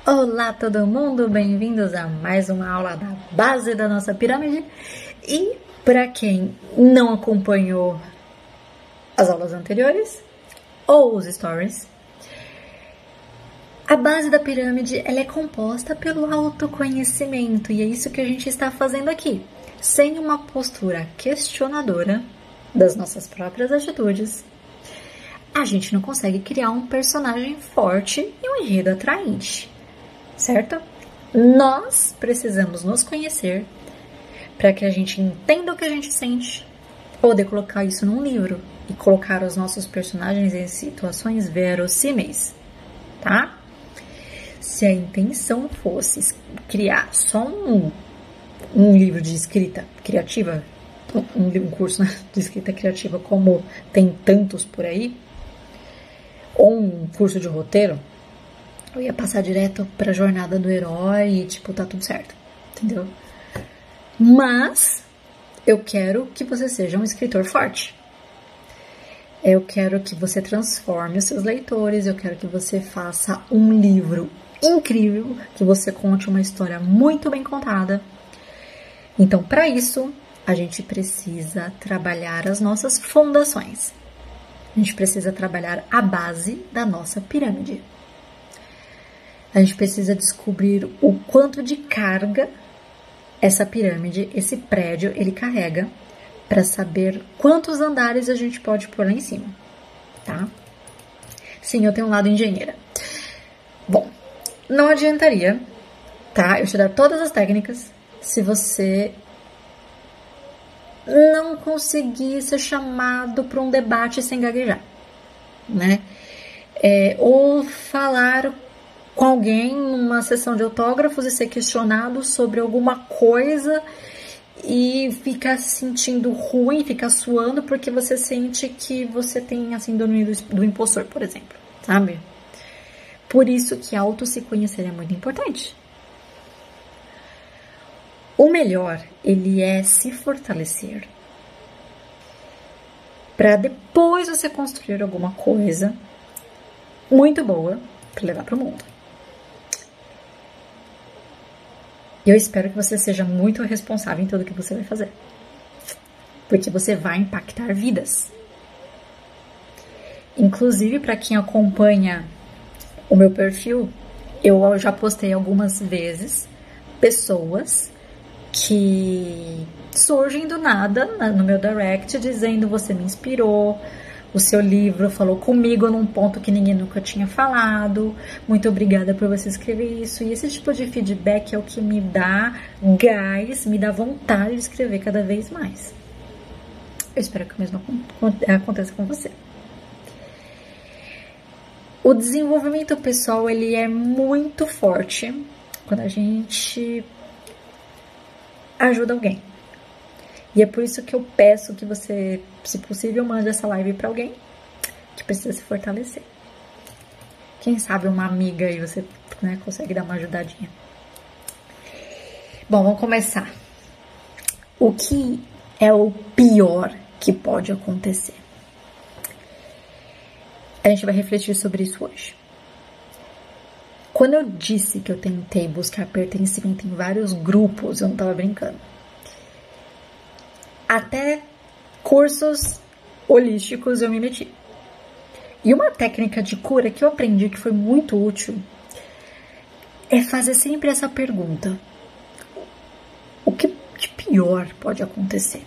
Olá todo mundo, bem-vindos a mais uma aula da base da nossa pirâmide. E para quem não acompanhou as aulas anteriores ou os stories, a base da pirâmide ela é composta pelo autoconhecimento e é isso que a gente está fazendo aqui. Sem uma postura questionadora das nossas próprias atitudes, a gente não consegue criar um personagem forte e um enredo atraente. Certo? Nós precisamos nos conhecer para que a gente entenda o que a gente sente, poder colocar isso num livro e colocar os nossos personagens em situações verossímeis, tá? Se a intenção fosse criar só um livro de escrita criativa, um curso de escrita criativa como tem tantos por aí, ou um curso de roteiro, eu ia passar direto pra jornada do herói e, tipo, tá tudo certo, entendeu? Mas eu quero que você seja um escritor forte. Eu quero que você transforme os seus leitores, eu quero que você faça um livro incrível, que você conte uma história muito bem contada. Então, para isso, a gente precisa trabalhar as nossas fundações. A gente precisa trabalhar a base da nossa pirâmide. A gente precisa descobrir o quanto de carga essa pirâmide, esse prédio, ele carrega para saber quantos andares a gente pode pôr lá em cima, tá? Sim, eu tenho um lado engenheira. Bom, não adiantaria, tá? Eu te dar todas as técnicas se você não conseguir ser chamado para um debate sem gaguejar, né? Ou falar com alguém numa sessão de autógrafos e ser questionado sobre alguma coisa e ficar se sentindo ruim, ficar suando porque você sente que você tem a síndrome do impostor, por exemplo, sabe? Por isso que auto se conhecer é muito importante. O melhor, ele é se fortalecer para depois você construir alguma coisa muito boa para levar para o mundo. E eu espero que você seja muito responsável em tudo que você vai fazer. Porque você vai impactar vidas. Inclusive, para quem acompanha o meu perfil, eu já postei algumas vezes pessoas que surgem do nada no meu direct dizendo: você me inspirou, o seu livro falou comigo num ponto que ninguém nunca tinha falado, muito obrigada por você escrever isso. E esse tipo de feedback é o que me dá gás, me dá vontade de escrever cada vez mais. Eu espero que o mesmo aconteça com você. O desenvolvimento pessoal, ele é muito forte quando a gente ajuda alguém. E é por isso que eu peço que você, se possível, mande essa live para alguém que precisa se fortalecer. Quem sabe uma amiga aí você, né, consegue dar uma ajudadinha. Bom, vamos começar. O que é o pior que pode acontecer? A gente vai refletir sobre isso hoje. Quando eu disse que eu tentei buscar pertencimento em vários grupos, eu não estava brincando. Até cursos holísticos eu me meti. E uma técnica de cura que eu aprendi que foi muito útil é fazer sempre essa pergunta: o que de pior pode acontecer?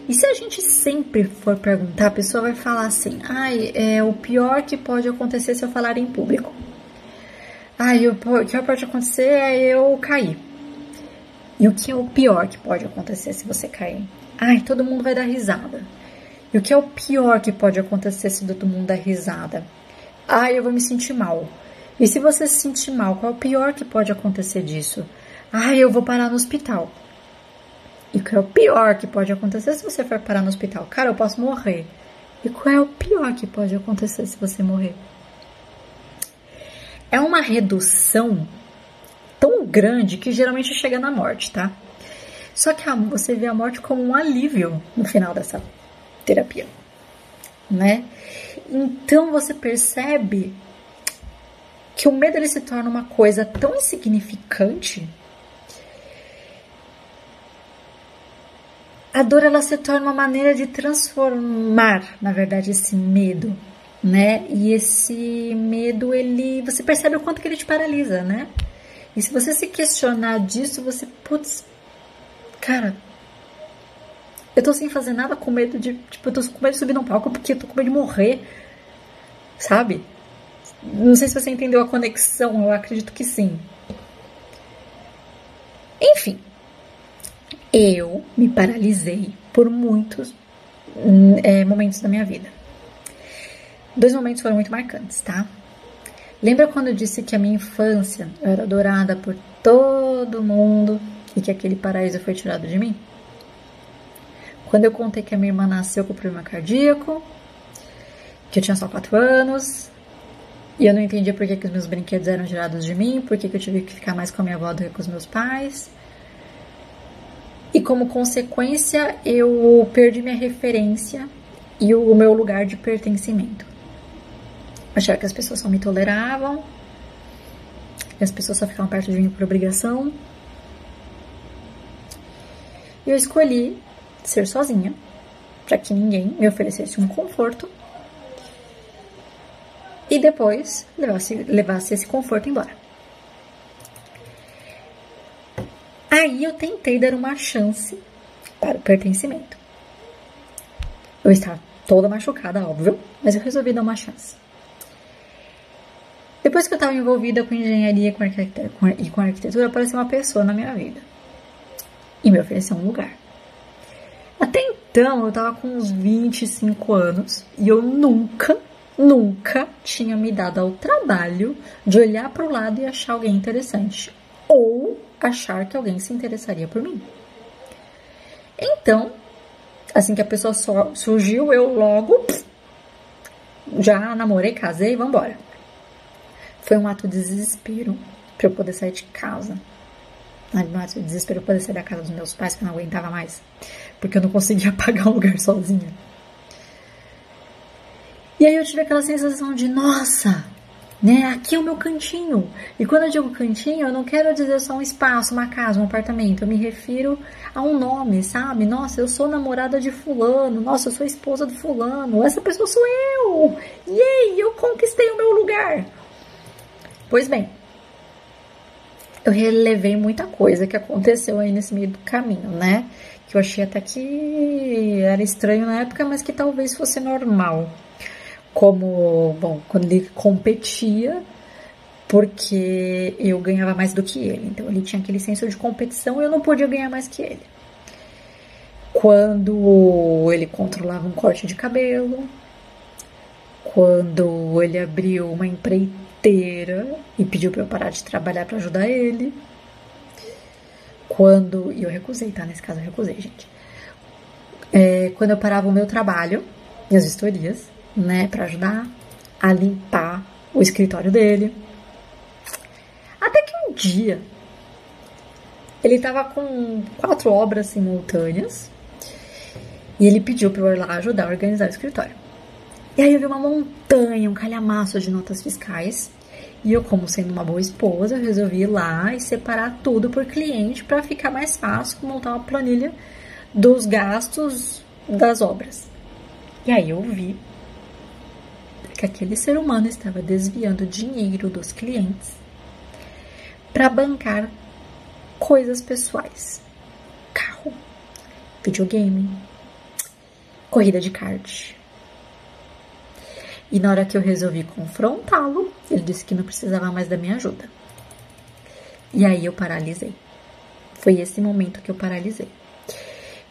E se a gente sempre for perguntar, a pessoa vai falar assim: o pior que pode acontecer se eu falar em público. O pior que pode acontecer é eu cair. E o que é o pior que pode acontecer se você cair? Todo mundo vai dar risada. E o que é o pior que pode acontecer se todo mundo dar risada? Eu vou me sentir mal. E se você se sentir mal, qual é o pior que pode acontecer disso? Eu vou parar no hospital. E o que é o pior que pode acontecer se você for parar no hospital? Cara, eu posso morrer. E qual é o pior que pode acontecer se você morrer? É uma redução tão grande que geralmente chega na morte, tá? Só que você vê a morte como um alívio no final dessa terapia, né? Então você percebe que o medo ele se torna uma coisa tão insignificante, a dor ela se torna uma maneira de transformar, na verdade, esse medo, né? E esse medo, você percebe o quanto que ele te paralisa, né? E se você se questionar disso, você, putz, cara, eu tô sem fazer nada com medo eu tô com medo de subir num palco porque eu tô com medo de morrer, sabe? Não sei se você entendeu a conexão, eu acredito que sim. Enfim, eu me paralisei por muitos momentos da minha vida. 2 momentos foram muito marcantes, tá? Lembra quando eu disse que a minha infância eu era adorada por todo mundo e que aquele paraíso foi tirado de mim? Quando eu contei que a minha irmã nasceu com problema cardíaco, que eu tinha só 4 anos, e eu não entendia por que os meus brinquedos eram tirados de mim, por que eu tive que ficar mais com a minha avó do que com os meus pais. E como consequência, eu perdi minha referência e o meu lugar de pertencimento. Achava que as pessoas só me toleravam, e as pessoas só ficavam perto de mim por obrigação. E eu escolhi ser sozinha, para que ninguém me oferecesse um conforto e depois levasse esse conforto embora. Aí eu tentei dar uma chance para o pertencimento. Eu estava toda machucada, óbvio, mas eu resolvi dar uma chance. Depois que eu estava envolvida com engenharia e com arquitetura, apareceu uma pessoa na minha vida e me ofereceu um lugar. Até então, eu estava com uns 25 anos e eu nunca tinha me dado ao trabalho de olhar para o lado e achar alguém interessante ou achar que alguém se interessaria por mim. Então, assim que a pessoa surgiu, eu logo já namorei, casei e vambora. Foi um ato de desespero para eu poder sair de casa. Um ato de desespero para eu poder sair da casa dos meus pais, que eu não aguentava mais, porque eu não conseguia pagar um lugar sozinha. E aí eu tive aquela sensação de, nossa, né, aqui é o meu cantinho. E quando eu digo cantinho, eu não quero dizer só um espaço, uma casa, um apartamento. Eu me refiro a um nome, sabe? Nossa, eu sou namorada de fulano. Nossa, eu sou esposa do fulano. Essa pessoa sou eu. Yay, eu conquistei o meu lugar. Pois bem, eu relevei muita coisa que aconteceu aí nesse meio do caminho, né? Que eu achei até que era estranho na época, mas que talvez fosse normal. Como, bom, quando ele competia, porque eu ganhava mais do que ele. Então, ele tinha aquele senso de competição e eu não podia ganhar mais que ele. Quando ele controlava um corte de cabelo, quando ele abriu uma empreiteira e pediu pra eu parar de trabalhar pra ajudar ele. E eu recusei, tá? Nesse caso eu recusei, gente. Quando eu parava o meu trabalho e as vistorias, né, pra ajudar a limpar o escritório dele. Até que um dia ele tava com 4 obras simultâneas e ele pediu pra eu ir lá ajudar a organizar o escritório. E aí eu vi uma montanha, um calhamaço de notas fiscais. E eu, como sendo uma boa esposa, eu resolvi ir lá e separar tudo por cliente pra ficar mais fácil montar uma planilha dos gastos das obras. E aí eu vi que aquele ser humano estava desviando dinheiro dos clientes para bancar coisas pessoais. Carro, videogame, corrida de kart. E na hora que eu resolvi confrontá-lo, ele disse que não precisava mais da minha ajuda. E aí eu paralisei. Foi esse momento que eu paralisei.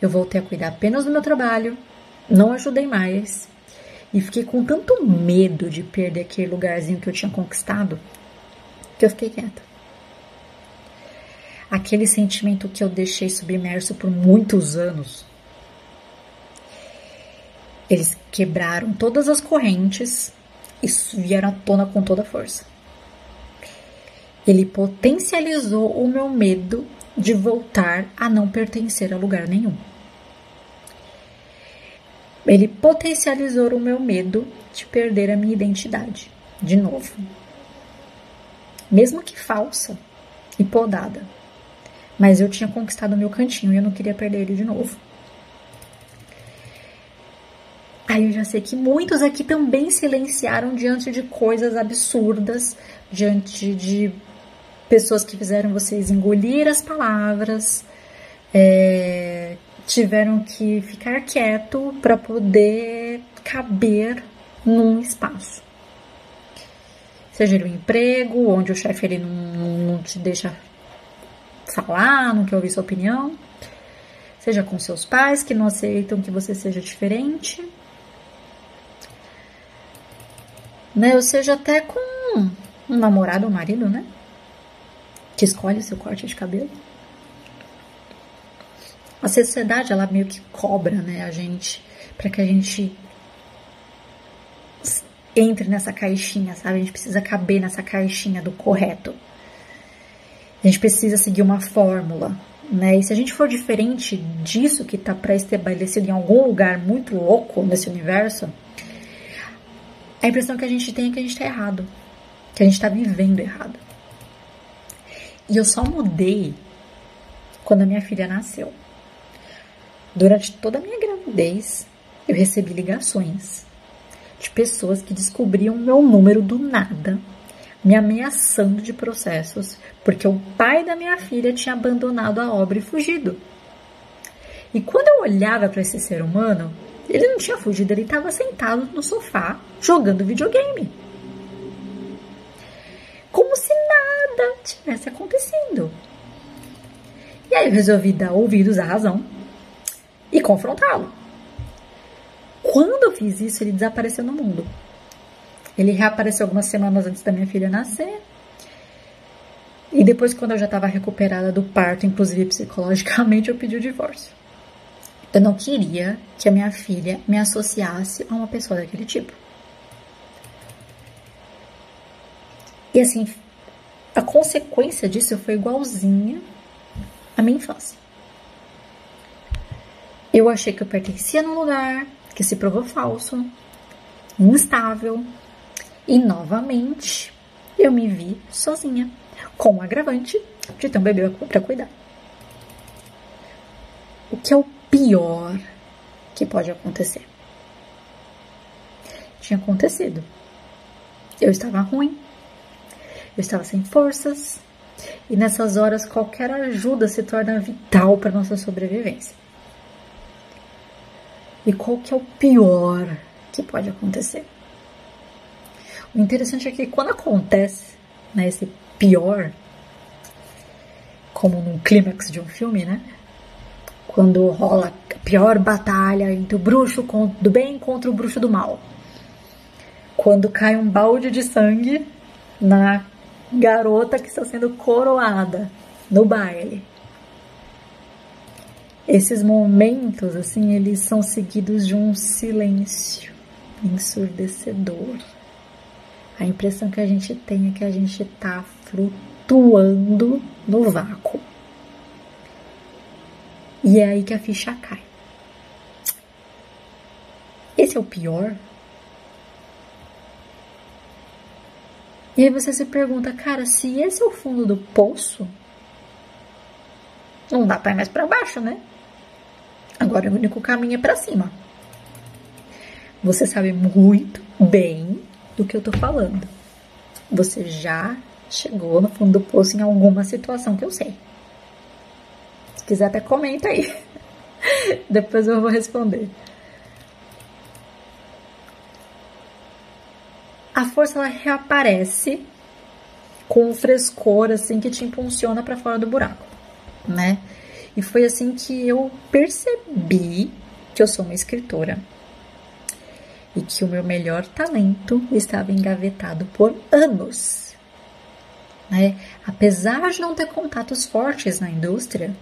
Eu voltei a cuidar apenas do meu trabalho, não ajudei mais. E fiquei com tanto medo de perder aquele lugarzinho que eu tinha conquistado, que eu fiquei quieta. Aquele sentimento que eu deixei submerso por muitos anos. Eles quebraram todas as correntes e vieram à tona com toda a força. Ele potencializou o meu medo de voltar a não pertencer a lugar nenhum. Ele potencializou o meu medo de perder a minha identidade, de novo. mesmo que falsa e podada. Mas eu tinha conquistado o meu cantinho e eu não queria perder ele de novo. Aí eu já sei que muitos aqui também silenciaram diante de coisas absurdas, diante de pessoas que fizeram vocês engolir as palavras, tiveram que ficar quieto para poder caber num espaço. Seja ele um emprego, onde o chefe ele não te deixa falar, não quer ouvir sua opinião. Seja com seus pais, que não aceitam que você seja diferente. Né? Ou seja, até com um namorado ou marido, né? Que escolhe seu corte de cabelo. A sociedade, ela meio que cobra, né, a gente, para que a gente entre nessa caixinha, sabe? A gente precisa caber nessa caixinha do correto. A gente precisa seguir uma fórmula, né? E se a gente for diferente disso que está pré-estabelecido em algum lugar muito louco nesse universo, a impressão que a gente tem é que a gente está errado, que a gente está vivendo errado. E eu só mudei quando a minha filha nasceu. Durante toda a minha gravidez, eu recebi ligações de pessoas que descobriam meu número do nada, me ameaçando de processos, porque o pai da minha filha tinha abandonado a obra e fugido. E quando eu olhava para esse ser humano, ele não tinha fugido, ele estava sentado no sofá, jogando videogame. Como se nada tivesse acontecido. E aí eu resolvi dar ouvidos à razão e confrontá-lo. Quando eu fiz isso, ele desapareceu no mundo. Ele reapareceu algumas semanas antes da minha filha nascer. E depois, quando eu já estava recuperada do parto, inclusive psicologicamente, eu pedi o divórcio. Eu não queria que a minha filha me associasse a uma pessoa daquele tipo. E assim, a consequência disso foi igualzinha à minha infância. Eu achei que eu pertencia num lugar que se provou falso, instável, e novamente eu me vi sozinha, com o agravante de ter um bebê para cuidar. O que é o pior que pode acontecer? Tinha acontecido. Eu estava ruim, eu estava sem forças, e nessas horas qualquer ajuda se torna vital para nossa sobrevivência. E qual que é o pior que pode acontecer? O interessante é que quando acontece, né, esse pior, como num clímax de um filme, né? Quando rola a pior batalha entre o bruxo do bem contra o bruxo do mal. Quando cai um balde de sangue na garota que está sendo coroada no baile. Esses momentos, assim, eles são seguidos de um silêncio ensurdecedor. A impressão que a gente tem é que a gente está flutuando no vácuo. E é aí que a ficha cai. Esse é o pior. E aí você se pergunta, cara, se esse é o fundo do poço, não dá pra ir mais pra baixo, né? Agora o único caminho é pra cima. Você sabe muito bem do que eu tô falando. Você já chegou no fundo do poço em alguma situação que eu sei. Se quiser até comenta aí. Depois eu vou responder. A força, ela reaparece com um frescor assim que te impulsiona pra fora do buraco, né? E foi assim que eu percebi que eu sou uma escritora e que o meu melhor talento estava engavetado por anos, né? Apesar de não ter contatos fortes na indústria,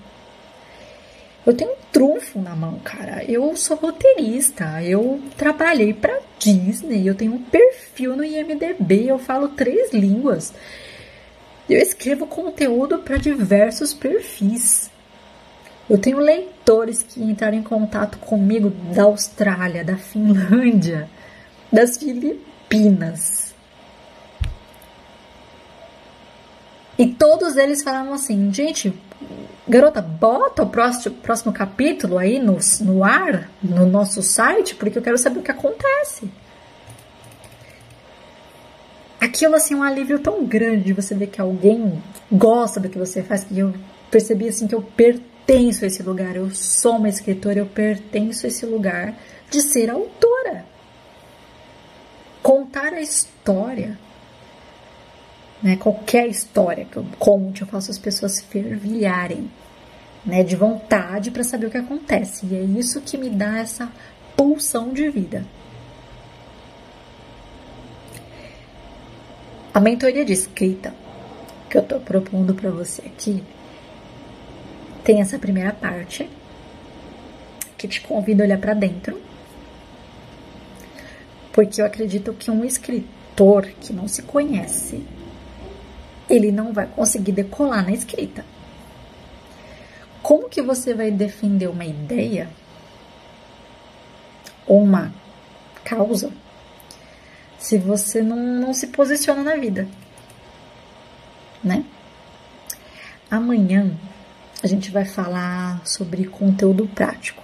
eu tenho um trunfo na mão, cara. Eu sou roteirista, eu trabalhei pra Disney, eu tenho um perfil no IMDb, eu falo 3 línguas. Eu escrevo conteúdo para diversos perfis. Eu tenho leitores que entraram em contato comigo da Austrália, da Finlândia, das Filipinas. E todos eles falavam assim, gente, garota, bota o próximo capítulo aí no ar, no nosso site, porque eu quero saber o que acontece. Aquilo, assim, é um alívio tão grande de você ver que alguém gosta do que você faz, que eu percebi, assim, que eu pertenço a esse lugar. Eu sou uma escritora, eu pertenço a esse lugar de ser autora. Contar a história, né? Qualquer história que eu conte, eu faço as pessoas fervilharem, né? De vontade para saber o que acontece. E é isso que me dá essa pulsão de vida. A mentoria de escrita que eu tô propondo para você aqui tem essa primeira parte que te convida a olhar para dentro, porque eu acredito que um escritor que não se conhece, ele não vai conseguir decolar na escrita. Como que você vai defender uma ideia ou uma causa se você não se posiciona na vida, né? Amanhã a gente vai falar sobre conteúdo prático.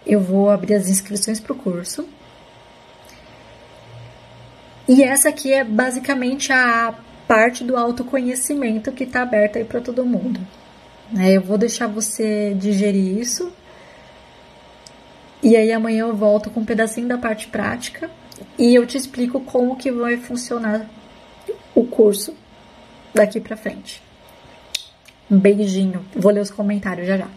Eu vou abrir as inscrições para o curso. E essa aqui é basicamente a parte do autoconhecimento que está aberta aí para todo mundo. Eu vou deixar você digerir isso. E aí amanhã eu volto com um pedacinho da parte prática. E eu te explico como que vai funcionar o curso daqui pra frente. Um beijinho. Vou ler os comentários já já.